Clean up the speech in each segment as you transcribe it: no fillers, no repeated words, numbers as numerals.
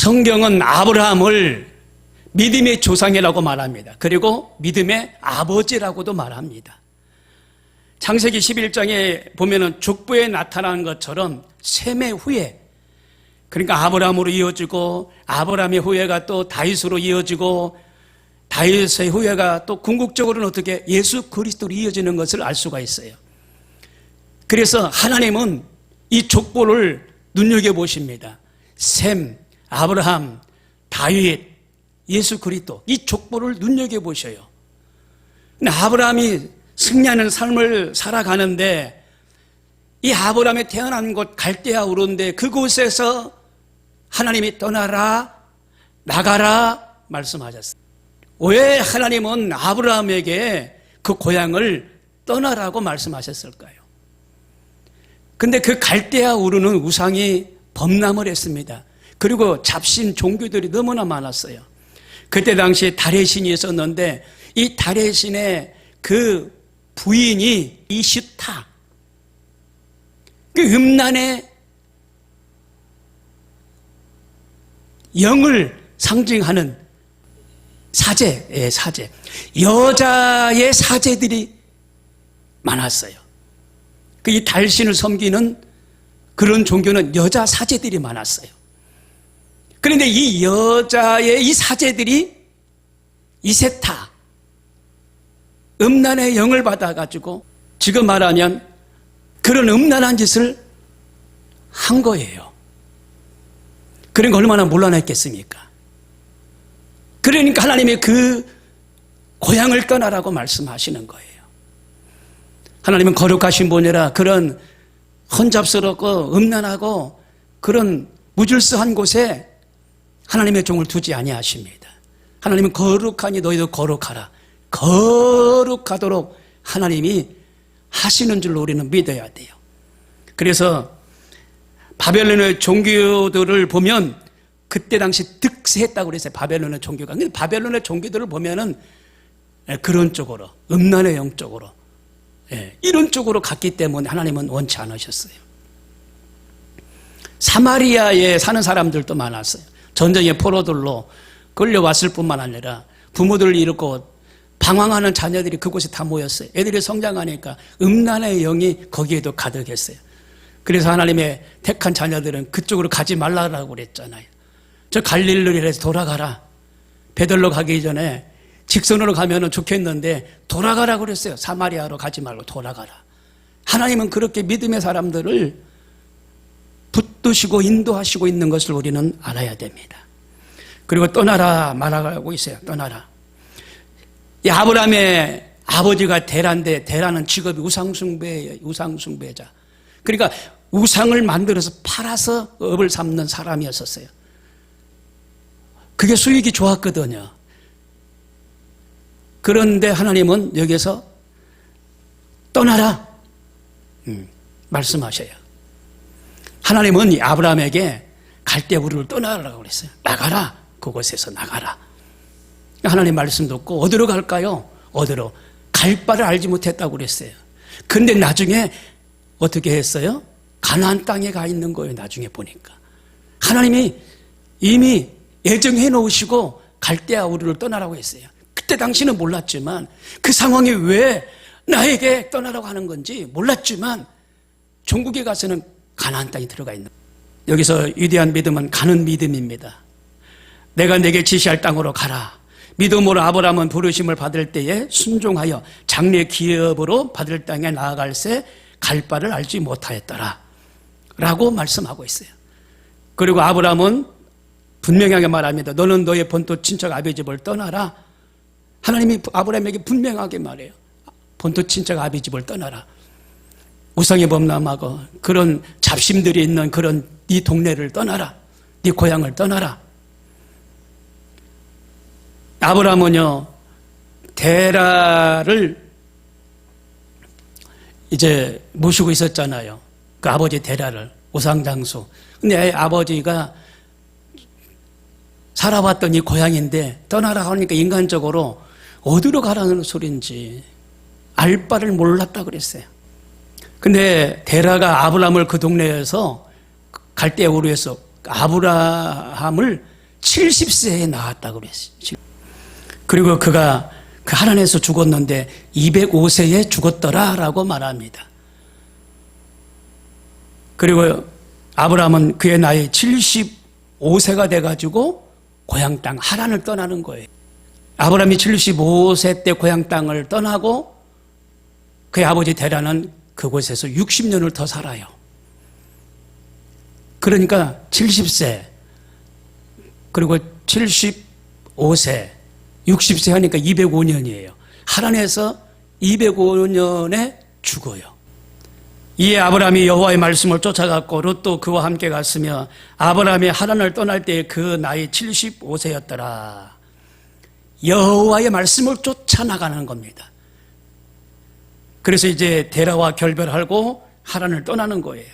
성경은 아브라함을 믿음의 조상이라고 말합니다. 그리고 믿음의 아버지라고도 말합니다. 창세기 11장에 보면은 족보에 나타난 것처럼 셈의 후예, 그러니까 아브라함으로 이어지고 아브라함의 후예가 또 다윗으로 이어지고 다윗의 후예가 또 궁극적으로는 어떻게 예수 그리스도로 이어지는 것을 알 수가 있어요. 그래서 하나님은 이 족보를 눈여겨보십니다. 셈, 아브라함, 다윗, 예수 그리스도, 이 족보를 눈여겨보셔요. 근데 아브라함이 승리하는 삶을 살아가는데 이 아브라함이 태어난 곳 갈대아 우르인데 그곳에서 하나님이 떠나라, 나가라 말씀하셨어요. 왜 하나님은 아브라함에게 그 고향을 떠나라고 말씀하셨을까요? 근데 그 갈대아 우르는 우상이 범람을 했습니다. 그리고 잡신 종교들이 너무나 많았어요. 그때 당시에 달의 신이 있었는데 이 달의 신의 그 부인이 이슈타, 그 음란의 영을 상징하는 사제, 사제, 여자의 사제들이 많았어요. 그 이 달신을 섬기는 그런 종교는 여자 사제들이 많았어요. 그런데 이 여자의 이 사제들이 이세타, 음란의 영을 받아가지고 지금 말하면 그런 음란한 짓을 한 거예요. 그러니까 얼마나 몰라냈겠습니까? 그러니까 하나님이 그 고향을 떠나라고 말씀하시는 거예요. 하나님은 거룩하신 분이라 그런 혼잡스럽고 음란하고 그런 무질서한 곳에 하나님의 종을 두지 아니하십니다. 하나님은 거룩하니 너희도 거룩하라. 거룩하도록 하나님이 하시는 줄로 우리는 믿어야 돼요. 그래서 바벨론의 종교들을 보면 그때 당시 득세했다고 그랬어요. 바벨론의 종교가. 근데 바벨론의 종교들을 보면은 그런 쪽으로, 음란의 영 쪽으로, 이런 쪽으로 갔기 때문에 하나님은 원치 않으셨어요. 사마리아에 사는 사람들도 많았어요. 전쟁의 포로들로 끌려왔을 뿐만 아니라 부모들을 잃고 방황하는 자녀들이 그곳에 다 모였어요. 애들이 성장하니까 음란의 영이 거기에도 가득했어요. 그래서 하나님의 택한 자녀들은 그쪽으로 가지 말라고 그랬잖아요. 저 갈릴리에서 돌아가라. 베들로 가기 전에 직선으로 가면 좋겠는데 돌아가라고 그랬어요. 사마리아로 가지 말고 돌아가라. 하나님은 그렇게 믿음의 사람들을 붙드시고 인도하시고 있는 것을 우리는 알아야 됩니다. 그리고 떠나라 말하고 있어요. 떠나라. 이 아브라함의 아버지가 데라인데 데라는 직업이 우상숭배예요. 우상숭배자. 그러니까 우상을 만들어서 팔아서 업을 삼는 사람이었었어요. 그게 수익이 좋았거든요. 그런데 하나님은 여기서 떠나라 말씀하셔요. 하나님은 이 아브라함에게 갈대아 우르를 떠나라고 그랬어요. 나가라. 그곳에서 나가라. 하나님 말씀 듣고 어디로 갈까요? 어디로? 갈 바를 알지 못했다고 그랬어요. 근데 나중에 어떻게 했어요? 가나안 땅에 가 있는 거예요. 나중에 보니까 하나님이 이미 예정해 놓으시고 갈대아 우르를 떠나라고 했어요. 그때 당시는 몰랐지만 그 상황이 왜 나에게 떠나라고 하는 건지 몰랐지만 종국에 가서는 가나안 땅에 들어가 있는 거예요. 여기서 위대한 믿음은 가는 믿음입니다. 내가 내게 지시할 땅으로 가라. 믿음으로 아브라함은 부르심을 받을 때에 순종하여 장래 기업으로 받을 땅에 나아갈새 갈 바를 알지 못하였더라 라고 말씀하고 있어요. 그리고 아브라함은 분명하게 말합니다. 너는 너의 본토 친척 아비 집을 떠나라. 하나님이 아브라함에게 분명하게 말해요. 본토 친척 아비 집을 떠나라. 우상에 범람하고 그런 잡심들이 있는 그런 네 동네를 떠나라. 네 고향을 떠나라. 아브라함은요, 데라를 이제 모시고 있었잖아요. 그 아버지 데라를, 우상장수. 근데 아버지가 살아왔던 이 고향인데 떠나라 하니까 인간적으로 어디로 가라는 소리인지 알 바를 몰랐다 그랬어요. 근데 데라가 아브라함을 그 동네에서 갈대아 우르에서 아브라함을 70세에 낳았다고 그랬어요. 그리고 그가 그 하란에서 죽었는데 205세에 죽었더라라고 말합니다. 그리고 아브라함은 그의 나이 75세가 돼가지고 고향 땅 하란을 떠나는 거예요. 아브라함이 75세 때 고향 땅을 떠나고 그의 아버지 데라는 그곳에서 60년을 더 살아요. 그러니까 70세 그리고 75세 60세 하니까 205년이에요. 하란에서 205년에 죽어요. 이에 아브라함이 여호와의 말씀을 쫓아갔고 롯도 그와 함께 갔으며 아브라함이 하란을 떠날 때 그 나이 75세였더라. 여호와의 말씀을 쫓아나가는 겁니다. 그래서 이제 데라와 결별하고 하란을 떠나는 거예요.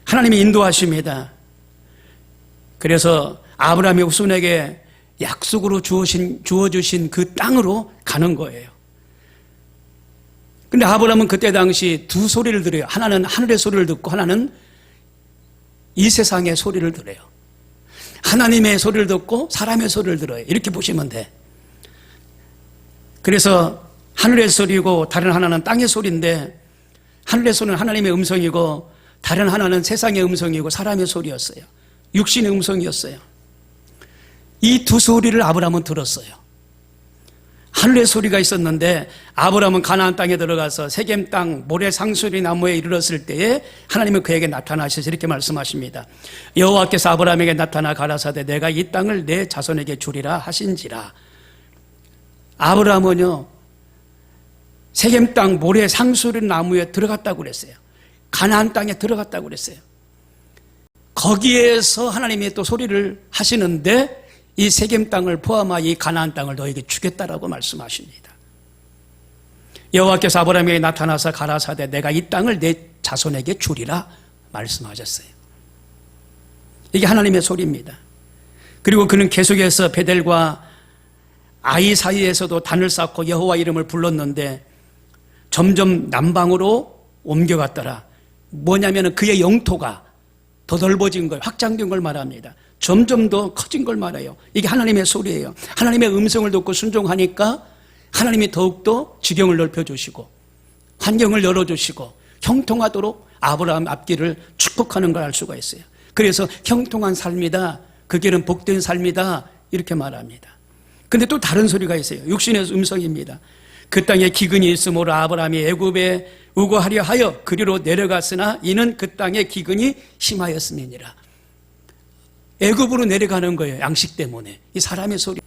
하나님이 인도하십니다. 그래서 아브라함의 후손에게 약속으로 주어주신 그 땅으로 가는 거예요. 근데 아브라함은 그때 당시 두 소리를 들어요. 하나는 하늘의 소리를 듣고 하나는 이 세상의 소리를 들어요. 하나님의 소리를 듣고 사람의 소리를 들어요. 이렇게 보시면 돼. 그래서 하늘의 소리고 다른 하나는 땅의 소리인데 하늘의 소리는 하나님의 음성이고 다른 하나는 세상의 음성이고 사람의 소리였어요. 육신의 음성이었어요. 이 두 소리를 아브라함은 들었어요. 하늘의 소리가 있었는데 아브라함은 가나안 땅에 들어가서 세겜 땅 모래 상수리 나무에 이르렀을 때에 하나님은 그에게 나타나셔서 이렇게 말씀하십니다. 여호와께서 아브라함에게 나타나 가라사대 내가 이 땅을 내 자손에게 주리라 하신지라. 아브라함은요 세겜 땅 모래 상수리 나무에 들어갔다고 그랬어요. 가나안 땅에 들어갔다고 그랬어요. 거기에서 하나님이 또 소리를 하시는데 이 세겜 땅을 포함하여 이 가나안 땅을 너에게 주겠다라고 말씀하십니다. 여호와께서 아브라함에게 나타나서 가라사대 내가 이 땅을 내 자손에게 주리라 말씀하셨어요. 이게 하나님의 소리입니다. 그리고 그는 계속해서 베델과 아이 사이에서도 단을 쌓고 여호와 이름을 불렀는데 점점 남방으로 옮겨갔더라. 뭐냐면 그의 영토가 더 넓어진 걸, 확장된 걸 말합니다. 점점 더 커진 걸 말해요. 이게 하나님의 소리예요. 하나님의 음성을 듣고 순종하니까 하나님이 더욱더 지경을 넓혀주시고 환경을 열어주시고 형통하도록 아브라함 앞길을 축복하는 걸 알 수가 있어요. 그래서 형통한 삶이다, 그 길은 복된 삶이다 이렇게 말합니다. 근데 또 다른 소리가 있어요. 육신의 음성입니다. 그 땅에 기근이 있으므로 아브라함이 애굽에 우거하려 하여 그리로 내려갔으나 이는 그 땅에 기근이 심하였음이니라. 애굽으로 내려가는 거예요. 양식 때문에. 이 사람의 소리.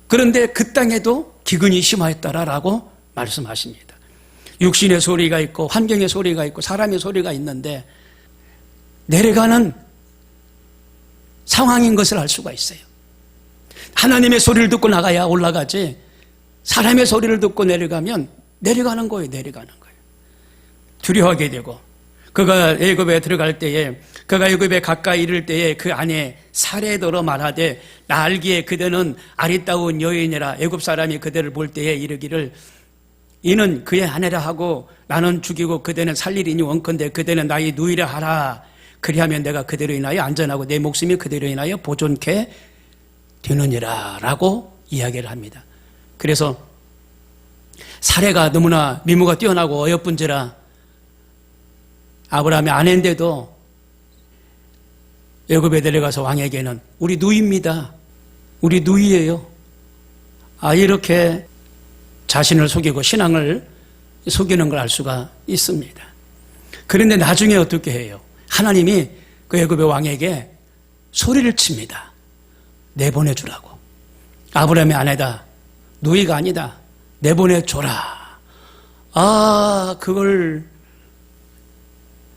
그런데 그 땅에도 기근이 심하였다라고 말씀하십니다. 육신의 소리가 있고 환경의 소리가 있고 사람의 소리가 있는데 내려가는 상황인 것을 알 수가 있어요. 하나님의 소리를 듣고 나가야 올라가지 사람의 소리를 듣고 내려가면 내려가는 거예요. 내려가는 거예요. 두려워하게 되고 그가 애굽에 들어갈 때에 그가 애굽에 가까이 이를 때에 그 안에 사례더러 말하되 나 알기에 그대는 아리따운 여인이라 애굽 사람이 그대를 볼 때에 이르기를 이는 그의 아내라 하고 나는 죽이고 그대는 살리리니 원컨대 그대는 나의 누이라 하라. 그리하면 내가 그대로 인하여 안전하고 내 목숨이 그대로 인하여 보존케 되느니라 라고 이야기를 합니다. 그래서 사례가 너무나 미모가 뛰어나고 어여쁜지라 아브라함의 아내인데도 애굽에 내려가서 왕에게는 우리 누이입니다. 우리 누이예요. 이렇게 자신을 속이고 신앙을 속이는 걸 알 수가 있습니다. 그런데 나중에 어떻게 해요? 하나님이 그 애굽의 왕에게 소리를 칩니다. 내보내주라고. 아브라함의 아내다. 누이가 아니다. 내보내줘라. 그걸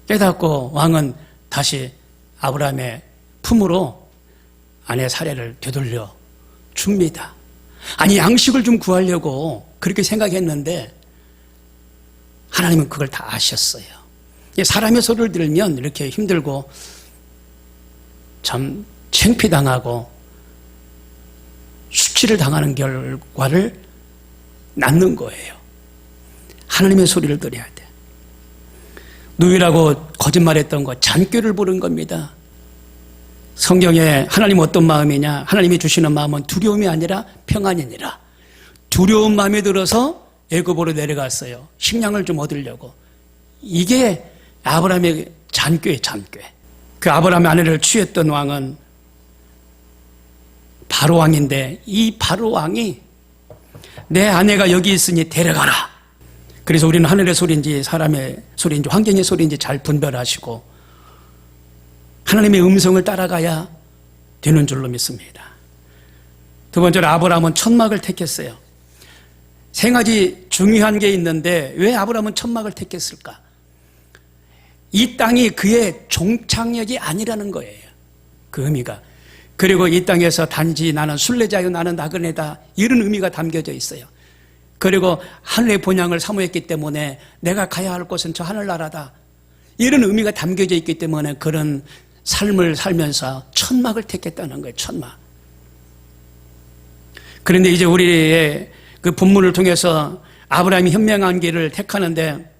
깨닫고 왕은 다시 아브라함의 품으로 아내 사례를 되돌려 줍니다. 아니 양식을 좀 구하려고 그렇게 생각했는데 하나님은 그걸 다 아셨어요. 사람의 소리를 들으면 이렇게 힘들고 참 창피당하고 수치를 당하는 결과를 낳는 거예요. 하나님의 소리를 들어야 돼. 누이라고 거짓말했던 거 잔꾀를 부른 겁니다. 성경에 하나님 어떤 마음이냐? 하나님이 주시는 마음은 두려움이 아니라 평안이니라. 두려운 마음이 들어서 애굽으로 내려갔어요. 식량을 좀 얻으려고. 이게 아브라함의 잔꾀. 그 아브라함의 아내를 취했던 왕은 바로 왕인데, 이 바로 왕이 내 아내가 여기 있으니 데려가라. 그래서 우리는 하늘의 소리인지 사람의 소리인지 환경의 소리인지 잘 분별하시고 하나님의 음성을 따라가야 되는 줄로 믿습니다. 두 번째로 아브라함은 천막을 택했어요. 세 가지 중요한 게 있는데 왜 아브라함은 천막을 택했을까? 이 땅이 그의 종착역이 아니라는 거예요. 그 의미가. 그리고 이 땅에서 단지 나는 순례자요 나는 나그네다, 이런 의미가 담겨져 있어요. 그리고 하늘의 본향을 사모했기 때문에 내가 가야 할 곳은 저 하늘나라다, 이런 의미가 담겨져 있기 때문에 그런 삶을 살면서 천막을 택했다는 거예요. 천막. 그런데 이제 우리의 그 본문을 통해서 아브라함이 현명한 길을 택하는데,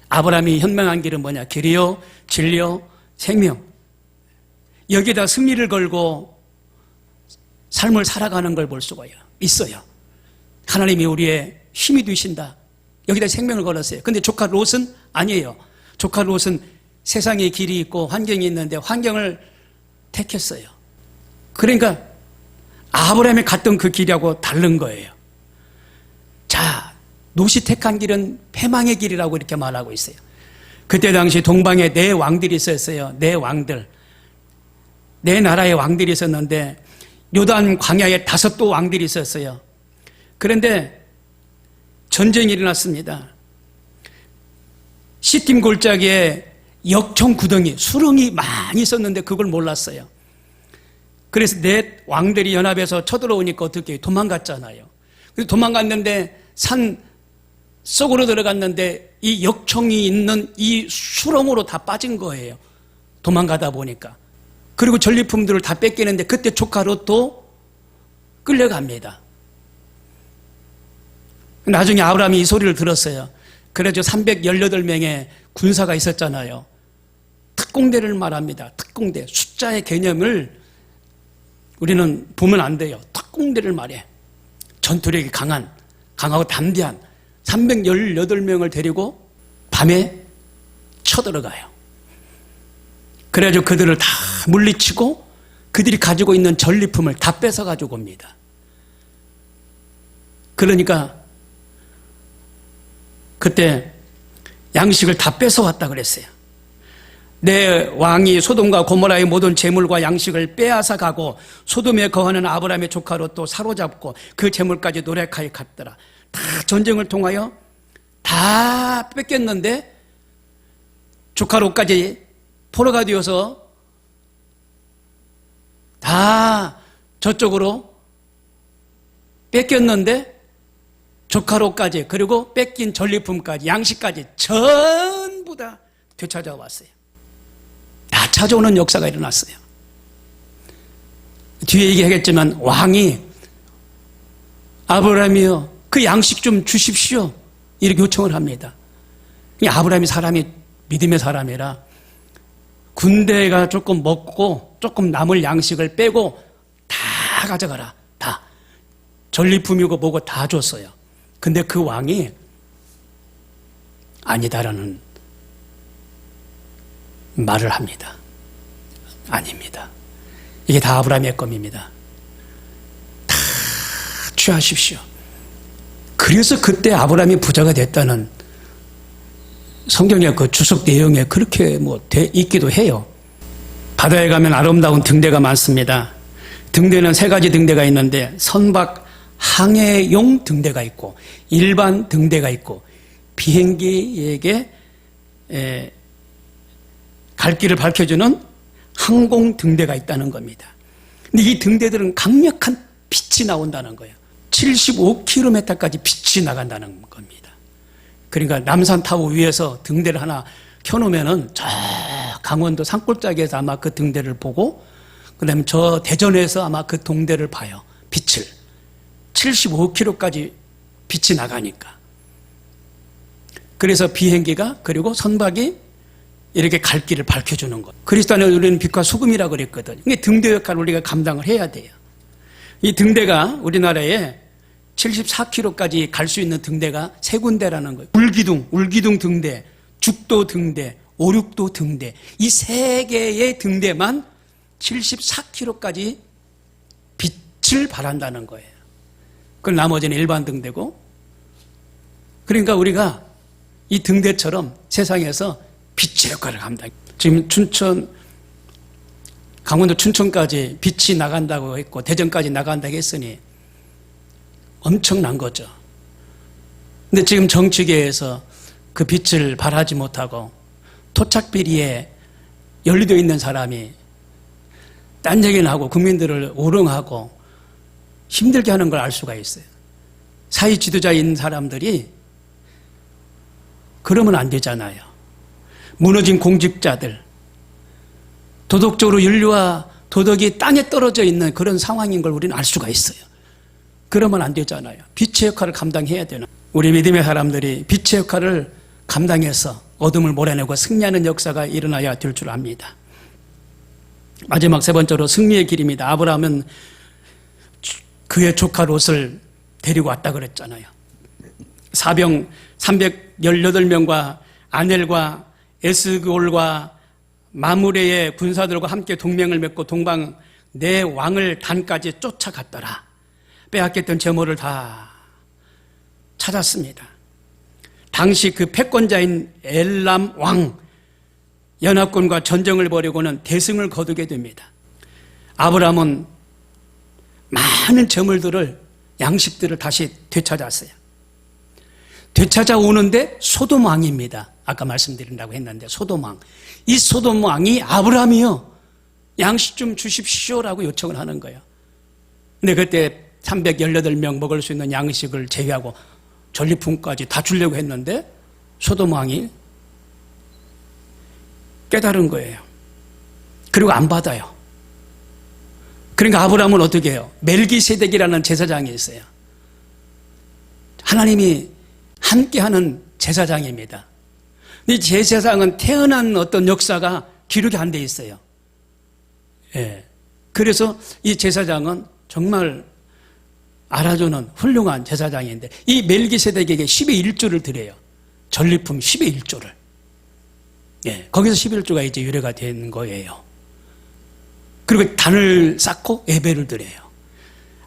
아브라함이 현명한 길은 뭐냐? 길이요, 진리요, 생명. 여기에다 승리를 걸고 삶을 살아가는 걸 볼 수가 있어요. 하나님이 우리의 힘이 되신다. 여기다 생명을 걸었어요. 근데 조카 롯은 아니에요. 조카 롯은 세상에 길이 있고 환경이 있는데 환경을 택했어요. 그러니까 아브라함이 갔던 그 길하고 다른 거예요. 자, 롯이 택한 길은 패망의 길이라고 이렇게 말하고 있어요. 그때 당시 동방에 4왕들이 있었어요. 4왕들. 4나라의 왕들이 있었는데 요단 광야에 5도 왕들이 있었어요. 그런데 전쟁이 일어났습니다. 시팀 골짜기에 역청 구덩이, 수렁이 많이 있었는데 그걸 몰랐어요. 그래서 4왕들이 연합해서 쳐들어오니까 어떻게 해요? 도망갔잖아요. 그래서 도망갔는데 산 속으로 들어갔는데 이 역청이 있는 이 수렁으로 다 빠진 거예요. 도망가다 보니까. 그리고 전리품들을 다 뺏기는데 그때 조카 롯도 끌려갑니다. 나중에 아브라함이 이 소리를 들었어요. 그래서 318명의 군사가 있었잖아요. 특공대를 말합니다. 특공대. 숫자의 개념을 우리는 보면 안 돼요. 특공대를 말해. 전투력이 강하고 담대한 318명을 데리고 밤에 쳐들어가요. 그래가지고 그들을 다 물리치고 그들이 가지고 있는 전리품을 다 뺏어가지고 옵니다. 그러니까 그때 양식을 다 뺏어왔다 그랬어요. 내 왕이 소돔과 고모라의 모든 재물과 양식을 빼앗아 가고 소돔에 거하는 아브라함의 조카로 또 사로잡고 그 재물까지 노력하여 갔더라. 다 전쟁을 통하여 다 뺏겼는데 조카로까지 포로가 되어서 다 저쪽으로 뺏겼는데 조카로까지, 그리고 뺏긴 전리품까지, 양식까지 전부 다 되찾아왔어요. 다 찾아오는 역사가 일어났어요. 뒤에 얘기하겠지만 왕이 아브라함이요, 그 양식 좀 주십시오, 이렇게 요청을 합니다. 아브라함이 사람이 믿음의 사람이라 군대가 조금 먹고 조금 남을 양식을 빼고 다 가져가라. 다. 전리품이고 뭐고 다 줬어요. 근데 그 왕이 아니다라는 말을 합니다. 아닙니다. 이게 다 아브라함의 것입니다. 다 취하십시오. 그래서 그때 아브라함이 부자가 됐다는 성경의 그 주석 내용에 그렇게 있기도 해요. 바다에 가면 아름다운 등대가 많습니다. 등대는 3가지 등대가 있는데 선박 항해용 등대가 있고 일반 등대가 있고 비행기에게 갈 길을 밝혀주는 항공 등대가 있다는 겁니다. 근데 이 등대들은 강력한 빛이 나온다는 거예요. 75km까지 빛이 나간다는 겁니다. 그러니까 남산타워 위에서 등대를 하나 켜놓으면은 저 강원도 산골짜기에서 아마 그 등대를 보고, 그 다음에 저 대전에서 아마 그 등대를 봐요. 빛을. 75km까지 빛이 나가니까. 그래서 비행기가, 그리고 선박이 이렇게 갈 길을 밝혀주는 것. 그리스도 안에 우리는 빛과 소금이라고 그랬거든요. 이게 등대 역할을 우리가 감당을 해야 돼요. 이 등대가 우리나라에 74km까지 갈 수 있는 등대가 세 군데라는 거예요. 울기둥 등대, 죽도 등대, 오륙도 등대. 이 세 개의 등대만 74km까지 빛을 발한다는 거예요. 그 나머지는 일반 등대고. 그러니까 우리가 이 등대처럼 세상에서 빛의 역할을 감당해요. 지금 강원도 춘천까지 빛이 나간다고 했고 대전까지 나간다고 했으니 엄청난 거죠. 근데 지금 정치계에서 그 빛을 발하지 못하고 토착비리에 연루되어 있는 사람이 딴 얘기는 하고 국민들을 오롱하고 힘들게 하는 걸 알 수가 있어요. 사회 지도자인 사람들이 그러면 안 되잖아요. 무너진 공직자들, 도덕적으로 윤리와 도덕이 땅에 떨어져 있는 그런 상황인 걸 우리는 알 수가 있어요. 그러면 안 되잖아요. 빛의 역할을 감당해야 되는 우리 믿음의 사람들이 빛의 역할을 감당해서 어둠을 몰아내고 승리하는 역사가 일어나야 될 줄 압니다. 마지막 세 번째로 승리의 길입니다. 아브라함은 그의 조카 롯을 데리고 왔다 그랬잖아요. 사병 318명과 아넬과 에스골과 마므레의 군사들과 함께 동맹을 맺고 동방 내 왕을 단까지 쫓아갔더라. 빼앗겼던 재물을 다 찾았습니다. 당시 그 패권자인 엘람 왕 연합군과 전쟁을 벌이고는 대승을 거두게 됩니다. 아브라함은 많은 재물들을 양식들을 다시 되찾았어요. 되찾아오는데 소돔 왕입니다. 아까 말씀드린다고 했는데 소돔 왕. 이 소돔 왕이 아브라함이요, 양식 좀 주십시오라고 요청을 하는 거예요. 근데 그때 318명 먹을 수 있는 양식을 제외하고 전리품까지 다 주려고 했는데 소돔 왕이 깨달은 거예요. 그리고 안 받아요. 그러니까 아브라함은 어떻게 해요? 멜기세덱이라는 제사장이 있어요. 하나님이 함께하는 제사장입니다. 이 제사장은 태어난 어떤 역사가 기록이 안 돼 있어요. 예. 그래서 이 제사장은 정말 알아주는 훌륭한 제사장인데 이 멜기세덱에게 10의 1조를 드려요. 전리품 10의 1조를. 예. 거기서 11조가 이제 유래가 된 거예요. 그리고 단을 쌓고 예배를 드려요.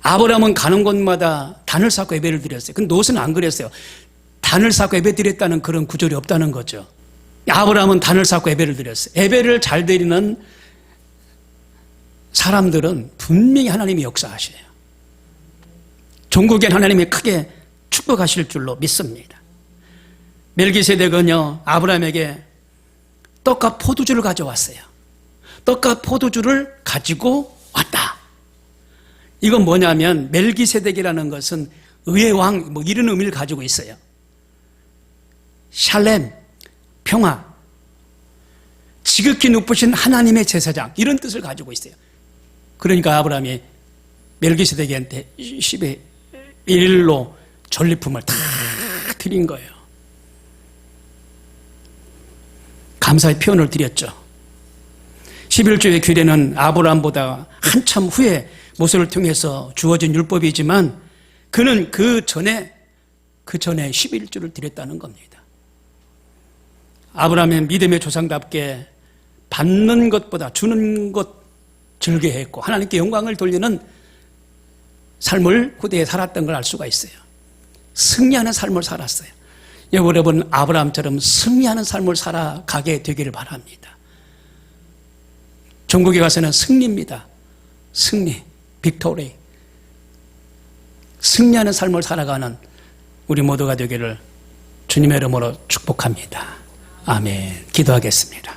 아브라함은 가는 곳마다 단을 쌓고 예배를 드렸어요. 근데 롯은 안 그랬어요. 단을 쌓고 예배 드렸다는 그런 구절이 없다는 거죠. 아브라함은 단을 쌓고 예배를 드렸어요. 예배를 잘 드리는 사람들은 분명히 하나님이 역사하셔요. 종국엔 하나님이 크게 축복하실 줄로 믿습니다. 멜기세덱은요, 아브라함에게 떡과 포도주를 가져왔어요. 떡과 포도주를 가지고 왔다. 이건 뭐냐면 멜기세덱이라는 것은 의의 왕, 뭐 이런 의미를 가지고 있어요. 샬렘, 평화, 지극히 높으신 하나님의 제사장, 이런 뜻을 가지고 있어요. 그러니까 아브라함이 멜기세덱한테 10의 1로 전리품을 다 드린 거예요. 감사의 표현을 드렸죠. 11조의 규례는 아브라함보다 한참 후에 모세를 통해서 주어진 율법이지만 그는 그 전에 11조를 드렸다는 겁니다. 아브라함의 믿음의 조상답게 받는 것보다 주는 것 즐겨했고 하나님께 영광을 돌리는 삶을 후대에 살았던 걸 알 수가 있어요. 승리하는 삶을 살았어요. 여러분 아브라함처럼 승리하는 삶을 살아가게 되기를 바랍니다. 전국에 가서는 승리입니다. 승리, 빅토리. 승리하는 삶을 살아가는 우리 모두가 되기를 주님의 이름으로 축복합니다. 아멘. 기도하겠습니다.